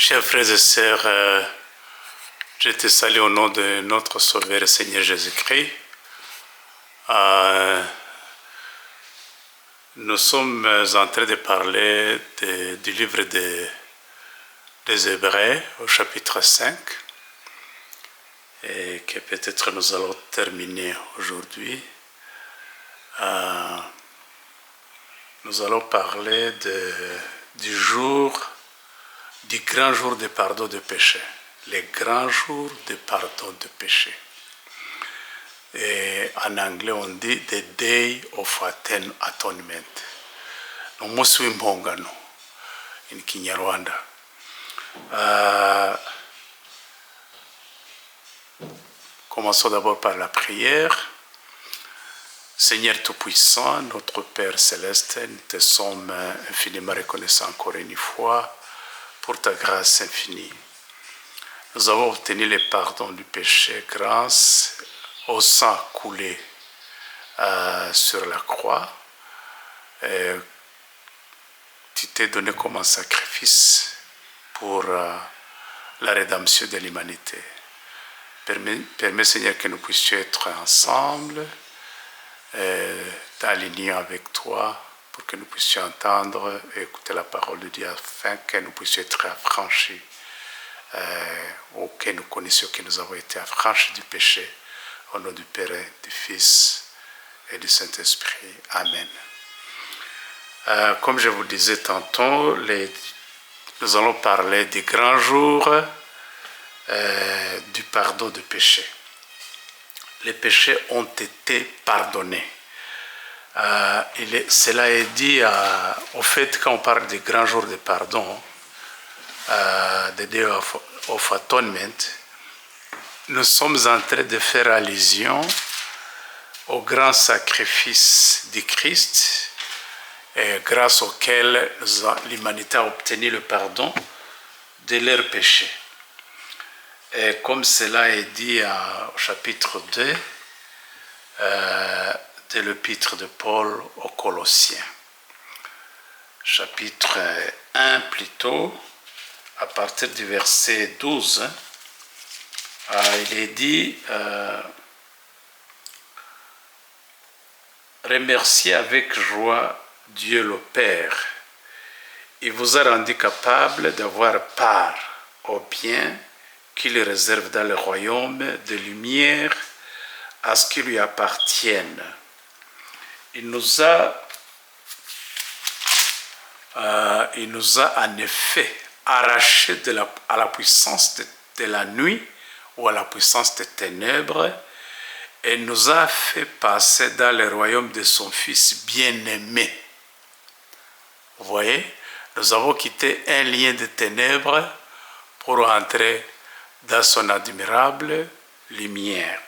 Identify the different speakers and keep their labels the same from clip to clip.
Speaker 1: Chers frères et sœurs, je te salue au nom de notre Sauveur et Seigneur Jésus-Christ. Nous sommes en train de parler du livre des Hébreux au chapitre 5 et que peut-être nous allons terminer aujourd'hui. Nous allons parler du grand jour de pardon de péché. Les grands jours de pardon de péché. Et en anglais, on dit the day of atonement. Umunsi w'impongano in Kinyarwanda. Commençons d'abord par la prière. Seigneur Tout-Puissant, notre Père Céleste, nous te sommes infiniment reconnaissants encore une fois pour ta grâce infinie. Nous avons obtenu le pardon du péché grâce au sang coulé sur la croix. Et tu t'es donné comme un sacrifice pour la rédemption de l'humanité. Permets, Seigneur, que nous puissions être ensemble, dans l'union avec toi, pour que nous puissions entendre et écouter la parole de Dieu, afin que nous puissions être affranchis, ou que nous connaissions que nous avons été affranchis du péché, au nom du Père, du Fils et du Saint-Esprit. Amen. Comme je vous disais tantôt, nous allons parler des grands jours du pardon du péché. Les péchés ont été pardonnés. Cela est dit au fait quand on parle des grands jours de pardon, the Day of Atonement, nous sommes en train de faire allusion au grand sacrifice du Christ, grâce auquel l'humanité a obtenu le pardon de leurs péchés. Et comme cela est dit au chapitre 2 de l'épître de Paul aux Colossiens. Chapitre 1 plutôt, à partir du verset 12, il est dit « Remerciez avec joie Dieu le Père. Il vous a rendu capable d'avoir part au bien qu'il réserve dans le royaume de lumière à ce qui lui appartienne. Il nous a en effet arrachés à la puissance de la nuit ou à la puissance des ténèbres et nous a fait passer dans le royaume de son Fils bien-aimé. » Vous voyez, nous avons quitté un lien de ténèbres pour entrer dans son admirable lumière.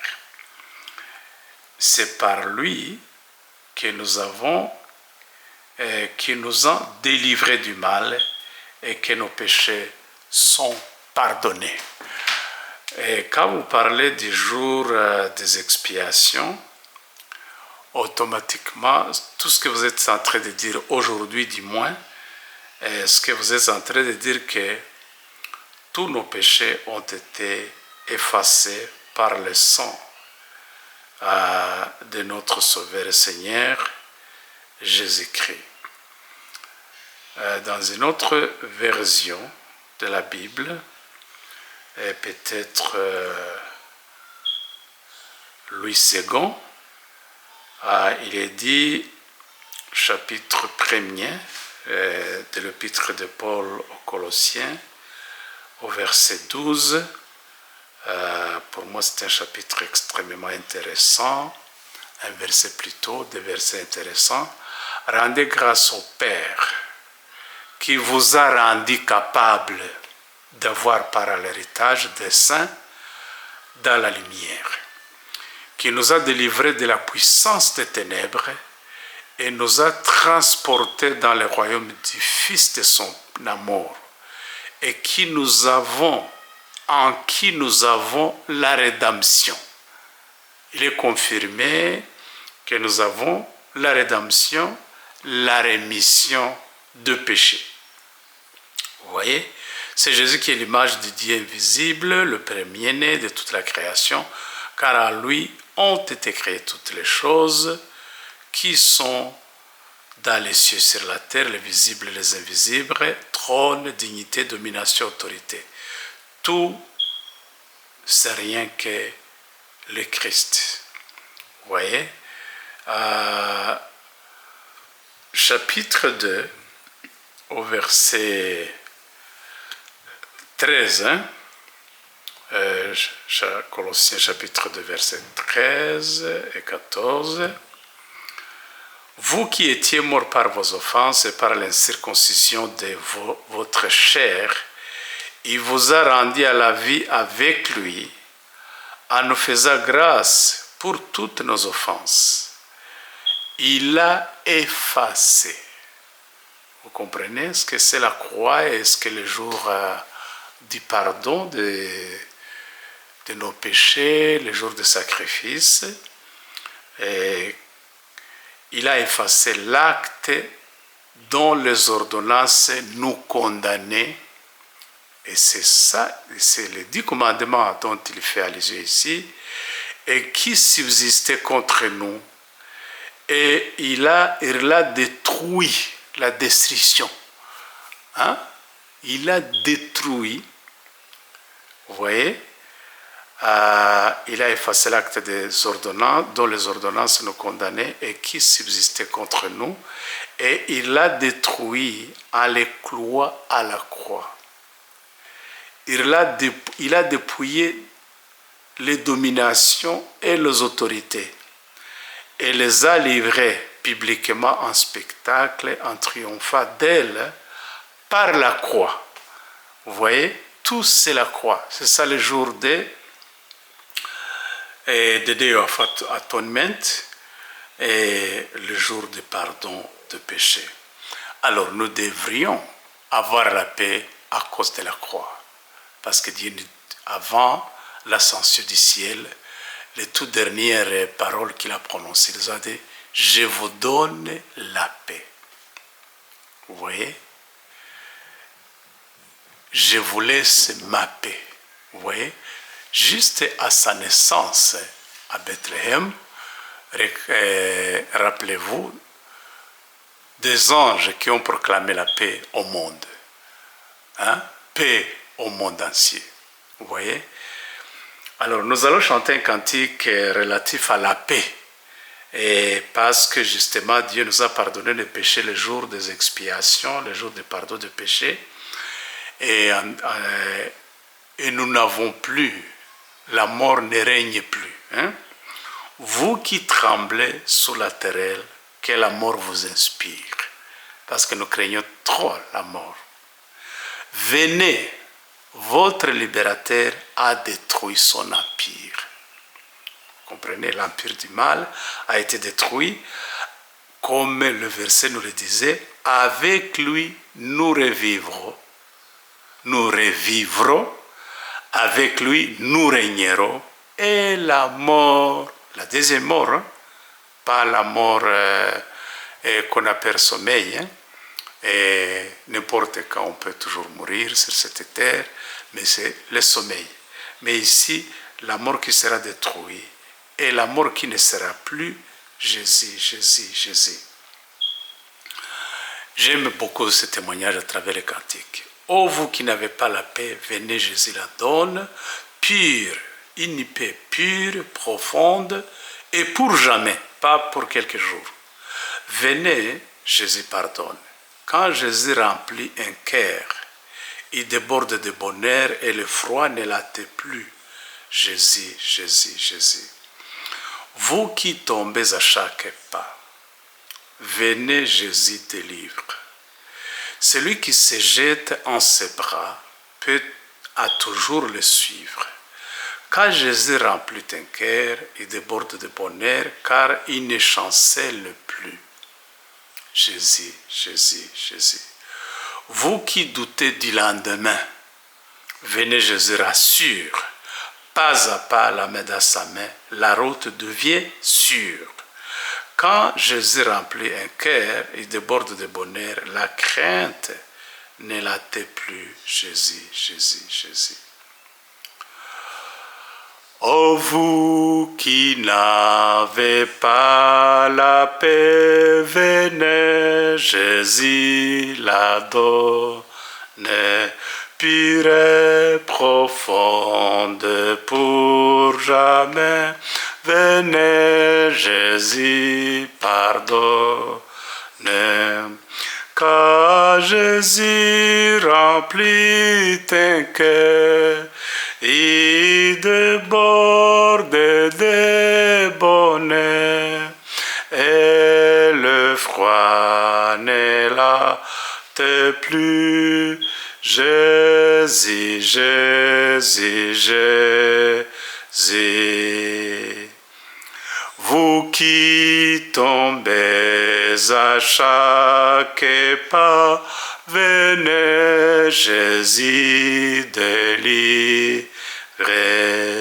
Speaker 1: C'est par lui que qui nous a délivrés du mal et que nos péchés sont pardonnés. Et quand vous parlez du jour des expiations, automatiquement, tout ce que vous êtes en train de dire aujourd'hui, du moins, est ce que vous êtes en train de dire que tous nos péchés ont été effacés par le sang de notre Sauveur et Seigneur Jésus-Christ. Dans une autre version de la Bible, et peut-être Louis II, il est dit, chapitre 1er de l'épître de Paul aux Colossiens, au verset 12, pour moi c'est un chapitre extrêmement intéressant, un verset plutôt, des versets intéressants. Rendez grâce au Père qui vous a rendu capable d'avoir part à l'héritage des saints dans la lumière, qui nous a délivrés de la puissance des ténèbres et nous a transportés dans le royaume du Fils de son amour, et en qui nous avons la rédemption. Il est confirmé que nous avons la rédemption, la rémission de péché. Vous voyez, C'est Jésus qui est l'image du Dieu invisible, le premier-né de toute la création, car à lui ont été créées toutes les choses qui sont dans les cieux, sur la terre, les visibles et les invisibles, trône, dignité, domination, autorité. Tout, c'est rien que le Christ. Vous voyez, chapitre 2, au verset 13, Colossiens chapitre 2, verset 13 et 14. Vous qui étiez morts par vos offenses et par l'incirconcision de votre chair, il vous a rendu à la vie avec lui, en nous faisant grâce pour toutes nos offenses. Il a effacé. Vous comprenez ce que c'est la croix et ce que le jour du pardon de nos péchés, le jour de sacrifice. Et il a effacé l'acte dont les ordonnances nous condamnaient. Et c'est ça, c'est les 10 commandements dont il fait allusion ici, et qui subsistaient contre nous. Et il a détruit, la destruction. Hein? Il a détruit, vous voyez, il a effacé l'acte des ordonnances, dont les ordonnances nous condamnaient et qui subsistaient contre nous, et il l'a détruit en les clouant à la croix. Il a dépouillé les dominations et les autorités et les a livrées publiquement en spectacle, en triomphant d'elle par la croix. Vous voyez, tout c'est la croix. C'est ça le jour de Day of Atonement et le jour de pardon de péché. Alors nous devrions avoir la paix à cause de la croix. Parce que Dieu, avant l'ascension du ciel, les toutes dernières paroles qu'il a prononcées, il a dit « Je vous donne la paix ». Vous voyez? Je vous laisse ma paix. Vous voyez? Juste à sa naissance à Bethléem, rappelez-vous des anges qui ont proclamé la paix au monde. Hein? Paix au monde entier. Vous voyez? Alors, nous allons chanter un cantique relatif à la paix. Et parce que justement, Dieu nous a pardonné les péchés le jour des expiations, le jour du pardon des péchés. Et nous n'avons plus, la mort ne règne plus. Hein? Vous qui tremblez sous la terrelle, que la mort vous inspire. Parce que nous craignons trop la mort. Venez, votre libérateur a détruit son empire. Vous comprenez, l'empire du mal a été détruit, comme le verset nous le disait, avec lui nous revivrons, avec lui nous régnerons, et la mort, la deuxième mort, hein, pas la mort qu'on appelle sommeil, hein, et n'importe quand on peut toujours mourir sur cette terre, mais c'est le sommeil. Mais ici, la mort qui sera détruite et la mort qui ne sera plus, Jésus, Jésus, Jésus. J'aime beaucoup ce témoignage à travers les cantiques. Ô vous qui n'avez pas la paix, venez, Jésus la donne, pure, une paix pure, profonde, et pour jamais, pas pour quelques jours. Venez, Jésus pardonne. Quand Jésus remplit un cœur, il déborde de bonheur et le froid ne l'attend plus. Jésus, Jésus, Jésus. Vous qui tombez à chaque pas, venez, Jésus délivre. Celui qui se jette en ses bras peut à toujours le suivre. Quand Jésus remplit un cœur, il déborde de bonheur car il ne chancelle plus. Jésus, Jésus, Jésus. Vous qui doutez du lendemain, venez, Jésus rassure. Pas à pas, la main dans sa main, la route devient sûre. Quand Jésus remplit un cœur, il déborde de bonheur, la crainte ne l'hâtez plus. Jésus, Jésus, Jésus. Ô vous qui n'avez pas la paix, venez, Jésus la donne, pure et profonde pour jamais. Venez, Jésus pardonne, car Jésus remplit tes cœurs. Il déborde de bonheur et le froid ne l'hâte plus. Jésus, Jésus, Jésus. Vous qui tombez à chaque pas, venez, Jésus délivre.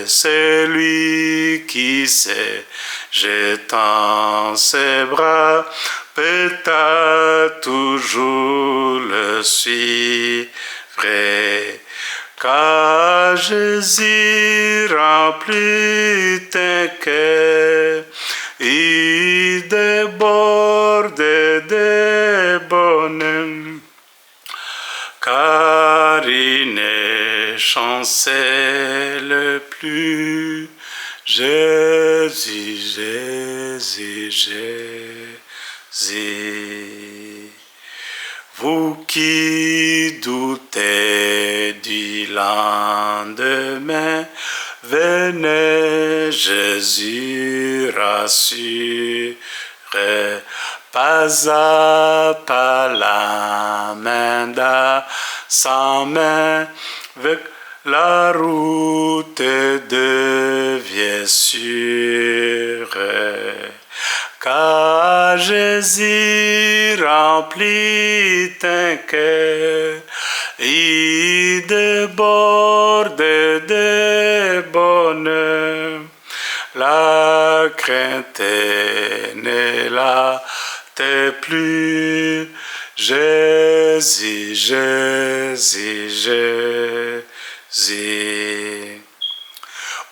Speaker 1: C'est lui qui se jette en ses bras, peut-être toujours le suivre. Car Jésus remplit tes cœurs, il déborde de bonheur. Car il ne chancelle plus. Jésus, Jésus, Jésus. Vous qui doutez du lendemain, venez, Jésus rassure. Pas à pas la main dans sa main, avec la route devient sûre. Car Jésus remplit un cœur, il déborde de bonheur. La crainte ne l'hâte plus. Jésus, Jésus, Jésus.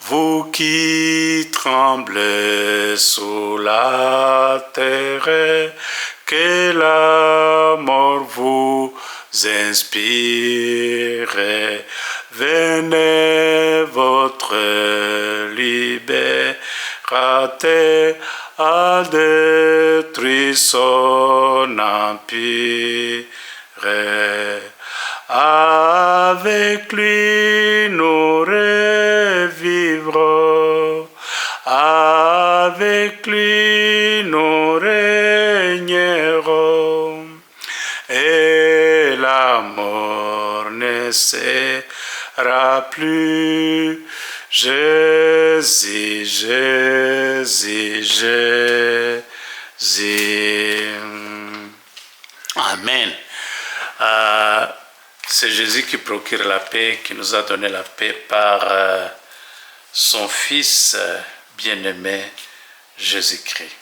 Speaker 1: Vous qui tremblez sous la terre, que la mort vous inspire, venez, votre libérateur a détruit son empire. Avec lui nous revivrons, avec lui nous régnerons, et la mort ne sera plus. Jésus, Jésus, Jésus. Amen. C'est Jésus qui procure la paix, qui nous a donné la paix par son Fils bien-aimé, Jésus-Christ.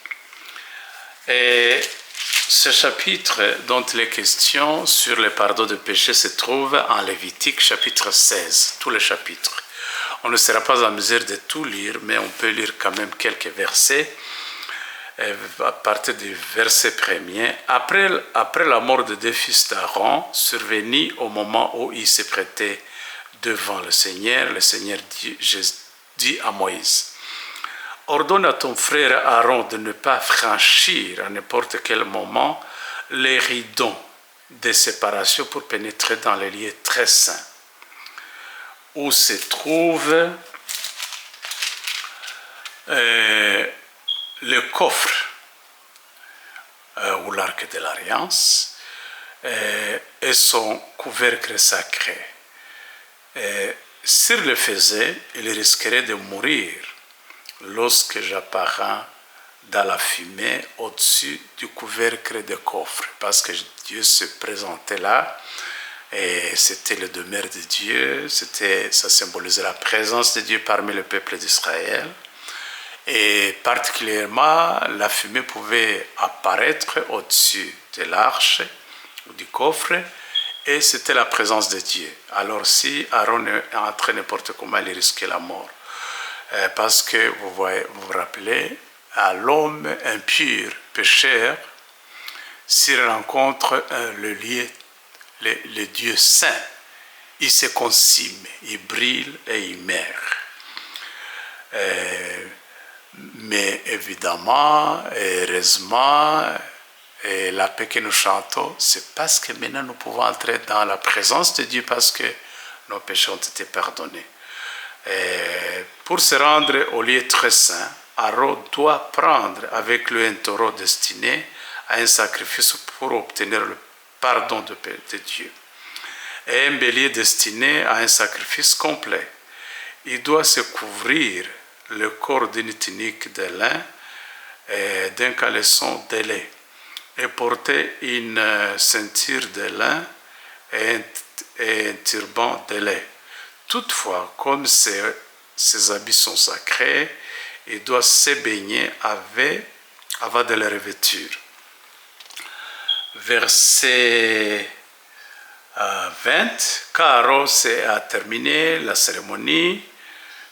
Speaker 1: Et ce chapitre dont il est question sur le pardon de péché se trouve en Lévitique chapitre 16, tous les chapitres. On ne sera pas en mesure de tout lire, mais on peut lire quand même quelques versets. À partir du verset premier, après la mort des deux fils d'Aaron, survenue au moment où ils se prêtaient devant le Seigneur dit à Moïse, ordonne à ton frère Aaron de ne pas franchir à n'importe quel moment les rideaux de séparation pour pénétrer dans les lieux très saints, où se trouve le coffre ou l'arc de l'Alliance et son couvercle sacré. S'il le faisait, il risquerait de mourir lorsque j'apparais dans la fumée au-dessus du couvercle de coffre, parce que Dieu se présentait là et c'était le demeure de Dieu, ça symbolisait la présence de Dieu parmi le peuple d'Israël. Et particulièrement, la fumée pouvait apparaître au-dessus de l'arche ou du coffre et c'était la présence de Dieu. Alors si Aaron est entré n'importe comment, il risquait la mort. Parce que vous vous rappelez, à l'homme impur, pécheur, s'il rencontre le Dieu saint, il se consume, il brille et il meurt. Mais évidemment, heureusement, et la paix que nous chantons, c'est parce que maintenant nous pouvons entrer dans la présence de Dieu parce que nos péchés ont été pardonnés. Et pour se rendre au lieu très saint, Aaron doit prendre avec lui un taureau destiné à un sacrifice pour obtenir le pardon de Dieu. Et un bélier destiné à un sacrifice complet. Il doit se couvrir le corps d'une tunique de lin et d'un caleçon de lait et porter une ceinture de lin et un turban de lait. Toutefois, comme ces habits sont sacrés, il doit se baigner avant de les revêtir. Verset 20, car Aaron a terminé la cérémonie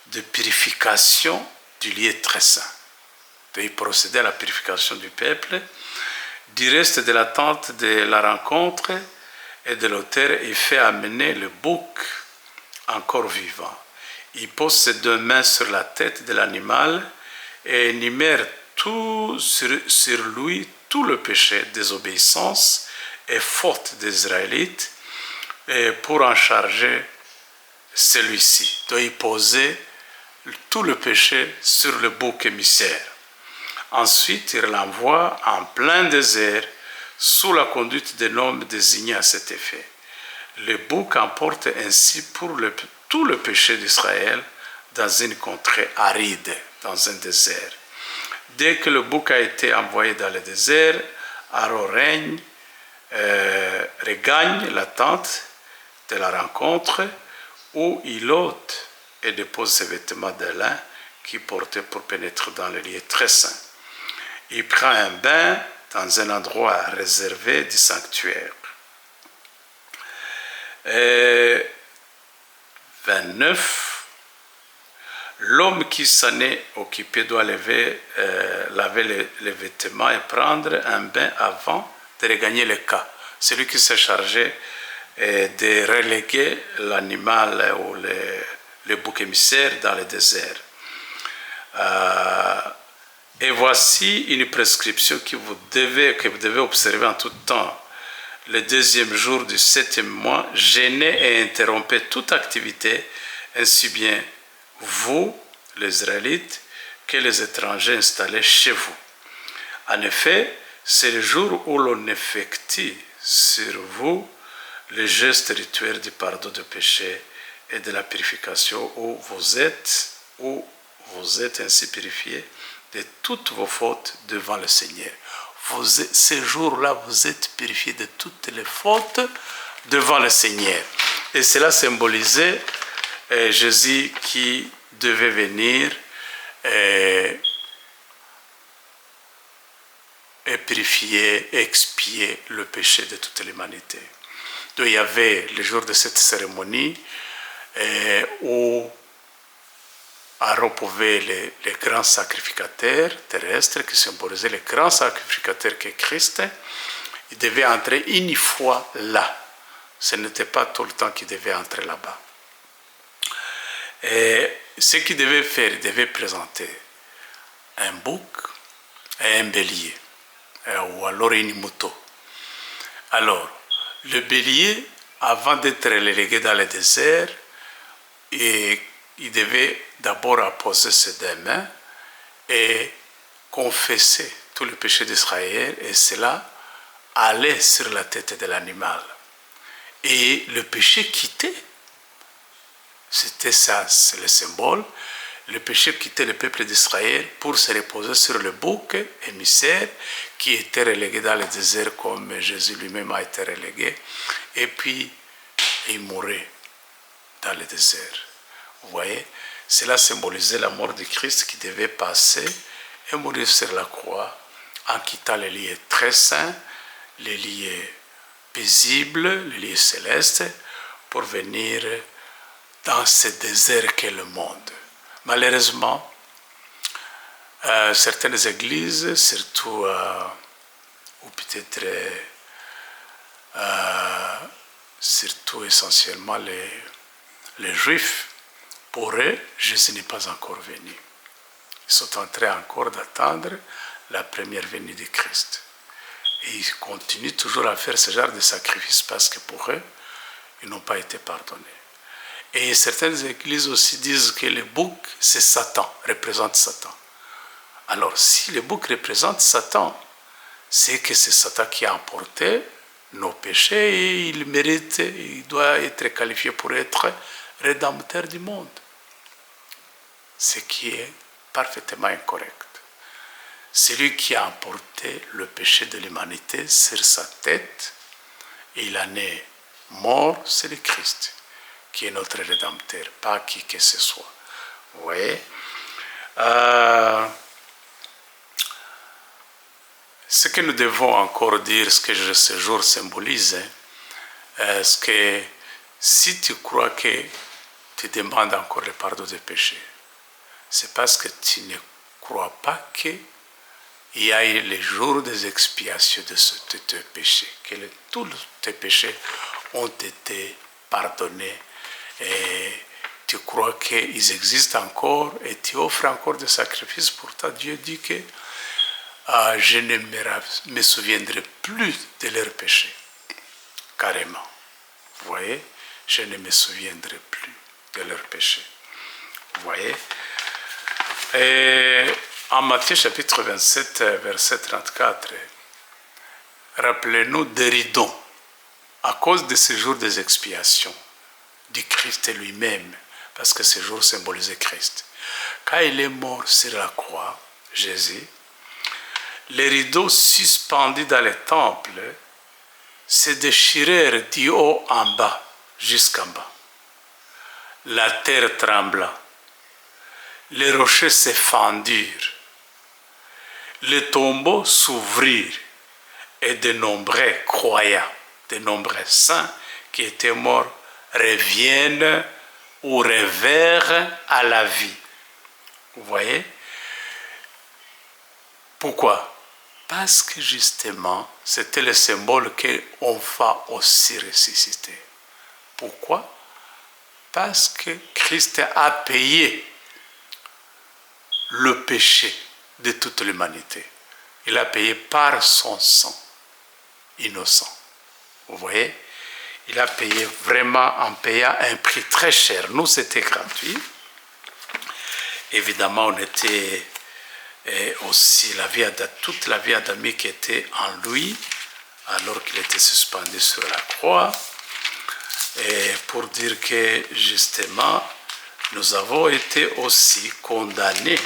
Speaker 1: de purification du lieu très saint. Il procédait à la purification du peuple, du reste de la tente de la rencontre et de l'autel, il fait amener le bouc encore vivant. Il pose ses deux mains sur la tête de l'animal et énumère sur lui tout le péché, désobéissance et faute des Israélites, et pour en charger celui-ci. Donc il posait tout le péché sur le bouc émissaire. Ensuite, il l'envoie en plein désert sous la conduite d'un homme désigné à cet effet. Le bouc emporte ainsi pour tout le péché d'Israël dans une contrée aride, dans un désert. Dès que le bouc a été envoyé dans le désert, Aaron regagne la tente de la rencontre où il ôte et dépose ses vêtements de lin qu'il portait pour pénétrer dans le lieu très saint. Il prend un bain dans un endroit réservé du sanctuaire. 29. L'homme qui s'en est occupé doit laver les vêtements et prendre un bain avant de regagner le camp. Celui qui s'est chargé de reléguer l'animal ou le bouc émissaire dans le désert. Et voici une prescription que vous devez observer en tout temps. Le deuxième jour du 7e mois, jeûnez et interrompez toute activité, ainsi bien vous, les Israélites, que les étrangers installés chez vous. En effet, c'est le jour où l'on effectue sur vous le geste rituel du pardon de péché et de la purification, où vous êtes ainsi purifiés de toutes vos fautes devant le Seigneur. Ce jour-là, vous êtes purifiés de toutes les fautes devant le Seigneur. Et cela symbolisait Jésus qui devait venir et purifier, expier le péché de toute l'humanité. Donc il y avait le jour de cette cérémonie où Aaron pouvait les grands sacrificateurs terrestres qui symbolisaient les grands sacrificateurs qu'est Christ. Il devait entrer une fois là. Ce n'était pas tout le temps qu'il devait entrer là-bas. Et ce qu'il devait faire, il devait présenter un bouc et un bélier, ou alors une moto. Alors, le bélier, avant d'être relégué dans le désert, il devait d'abord apposer ses deux mains et confesser tout le péché d'Israël, et cela allait sur la tête de l'animal. Et le péché quittait. C'était ça, c'est le symbole. Le péché quittait le peuple d'Israël pour se reposer sur le bouc émissaire qui était relégué dans le désert comme Jésus lui-même a été relégué. Et puis, il mourait dans le désert. Vous voyez, cela symbolisait la mort de Christ qui devait passer et mourir sur la croix en quittant les lieux très saints, les lieux paisible, le lieu céleste, pour venir dans ce désert qu'est le monde. Malheureusement, certaines églises, surtout, ou peut-être surtout essentiellement les Juifs, pour eux, Jésus n'est pas encore venu. Ils sont en train encore d'attendre la première venue de Christ. Et ils continuent toujours à faire ce genre de sacrifice parce que pour eux, ils n'ont pas été pardonnés. Et certaines églises aussi disent que le bouc, c'est Satan, représente Satan. Alors, si le bouc représente Satan, c'est que c'est Satan qui a emporté nos péchés et il mérite, il doit être qualifié pour être rédempteur du monde. Ce qui est parfaitement incorrect. Celui qui a emporté le péché de l'humanité sur sa tête, et il en est mort, c'est le Christ, qui est notre rédempteur, pas qui que ce soit. Vous voyez? Ce que nous devons encore dire, ce que ce jour symbolise, c'est que si tu crois que tu demandes encore le pardon des péchés, c'est parce que tu ne crois pas qu'il y a eu les jours des expiations de tes péchés, que tous tes péchés ont été pardonnés et tu crois qu'ils existent encore et tu offres encore des sacrifices. Pourtant, Dieu dit que je ne me souviendrai plus de leurs péchés. Carrément. Vous voyez? Je ne me souviendrai plus de leurs péchés. Vous voyez? Et en Matthieu chapitre 27, verset 34, rappelez-nous des rideaux à cause de ce jour des expiations du Christ lui-même, parce que ce jour symbolisait Christ. Quand il est mort sur la croix, Jésus, les rideaux suspendus dans le temple se déchirèrent du haut en bas jusqu'en bas. La terre trembla. Les rochers se fendirent, les tombeaux s'ouvrirent et de nombreux croyants, de nombreux saints qui étaient morts reviennent ou revinrent à la vie. Vous voyez? Pourquoi? Parce que justement, c'était le symbole qu'on va aussi ressusciter. Pourquoi? Parce que Christ a payé le péché de toute l'humanité. Il a payé par son sang innocent. Vous voyez? Il a payé vraiment en payant un prix très cher. Nous, c'était gratuit. Évidemment, on était aussi toute la vie adamique était en lui, alors qu'il était suspendu sur la croix. Et pour dire que justement, nous avons été aussi condamnés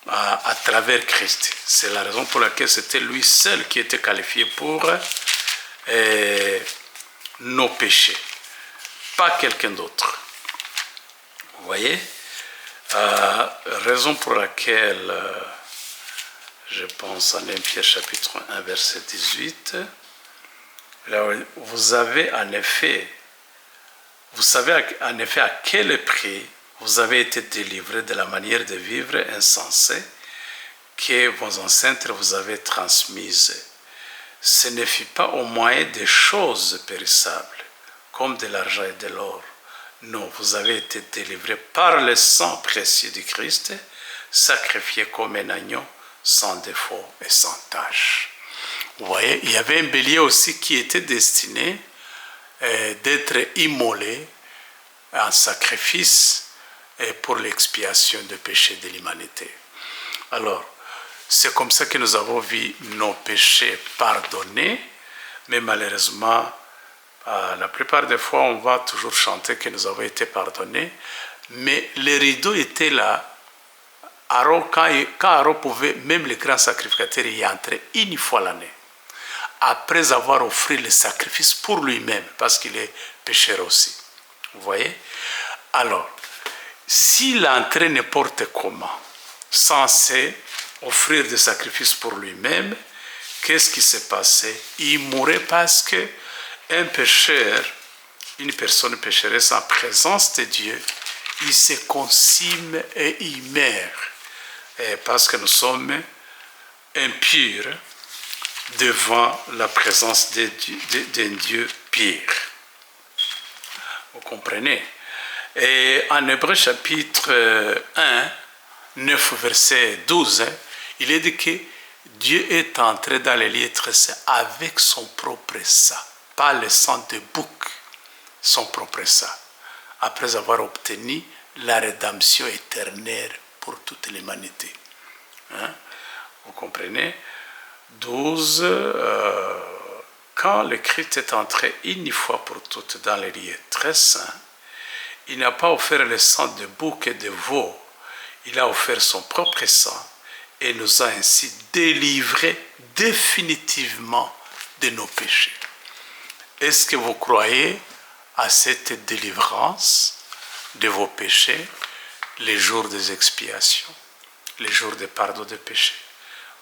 Speaker 1: à travers Christ. C'est la raison pour laquelle c'était lui seul qui était qualifié pour nos péchés, pas quelqu'un d'autre. Vous voyez? Raison pour laquelle je pense en 1 Pierre chapitre 1 verset 18, là, vous savez en effet à quel prix vous avez été délivrés de la manière de vivre insensée que vos ancêtres vous avaient transmise. Ce ne fut pas au moyen des choses périssables, comme de l'argent et de l'or. Non, vous avez été délivrés par le sang précieux du Christ, sacrifié comme un agneau, sans défaut et sans tache. Vous voyez, il y avait un bélier aussi qui était destiné d'être immolé en sacrifice pour l'expiation des péchés de l'humanité. Alors, c'est comme ça que nous avons vu nos péchés pardonnés, mais malheureusement, la plupart des fois, on va toujours chanter que nous avons été pardonnés, mais les rideaux étaient là. Quand Aaron pouvait, même le grand sacrificateur, y entrer une fois l'année, après avoir offert le sacrifice pour lui-même, parce qu'il est pécheur aussi. Vous voyez? Alors, s'il entrait n'importe comment, censé offrir des sacrifices pour lui-même, qu'est-ce qui s'est passé? Il mourait parce que un pécheur, une personne pécheresse en présence de Dieu, il se consume et il meurt. Et parce que nous sommes impurs devant la présence d'un Dieu pire. Vous comprenez? Et en Hébreu chapitre 1, 9 verset 12, il est dit que Dieu est entré dans les lieux très saints avec son propre sang, pas le sang de bouc, son propre sang, après avoir obtenu la rédemption éternelle pour toute l'humanité. Vous comprenez? 12, quand le Christ est entré une fois pour toutes dans les lieux très saints, il n'a pas offert le sang de bouc et de veau, il a offert son propre sang et nous a ainsi délivrés définitivement de nos péchés. Est-ce que vous croyez à cette délivrance de vos péchés, les jours des expiations, les jours de pardon des péchés?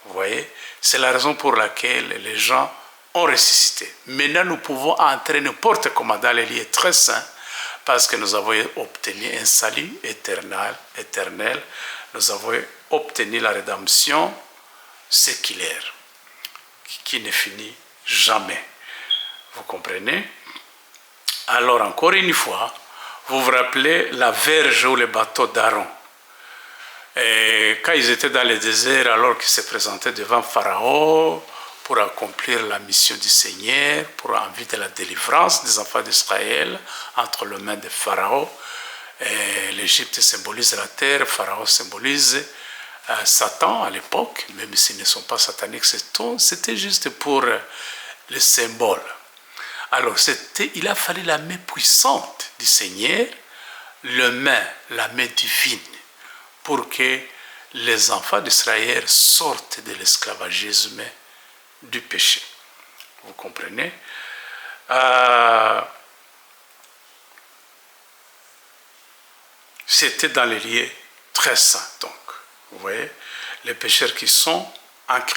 Speaker 1: Vous voyez, c'est la raison pour laquelle les gens ont ressuscité. Maintenant, nous pouvons entrer n'importe comment dans les lieux très saints parce que nous avons obtenu un salut éternel. Nous avons obtenu la rédemption séculaire qui ne finit jamais. Vous comprenez? Alors, encore une fois, vous vous rappelez la verge ou le bateau d'Aaron. Et quand ils étaient dans le désert, alors qu'ils se présentaient devant Pharaon pour accomplir la mission du Seigneur, pour envie de la délivrance des enfants d'Israël entre les mains de Pharaon. L'Égypte symbolise la terre, Pharaon symbolise Satan à l'époque, même s'ils ne sont pas sataniques, c'était juste pour le symbole. Alors, il a fallu la main puissante du Seigneur, la main divine, pour que les enfants d'Israël sortent de l'esclavagisme du péché. Vous comprenez? C'était dans les lieux très saints, donc. Vous voyez, les pécheurs qui sont en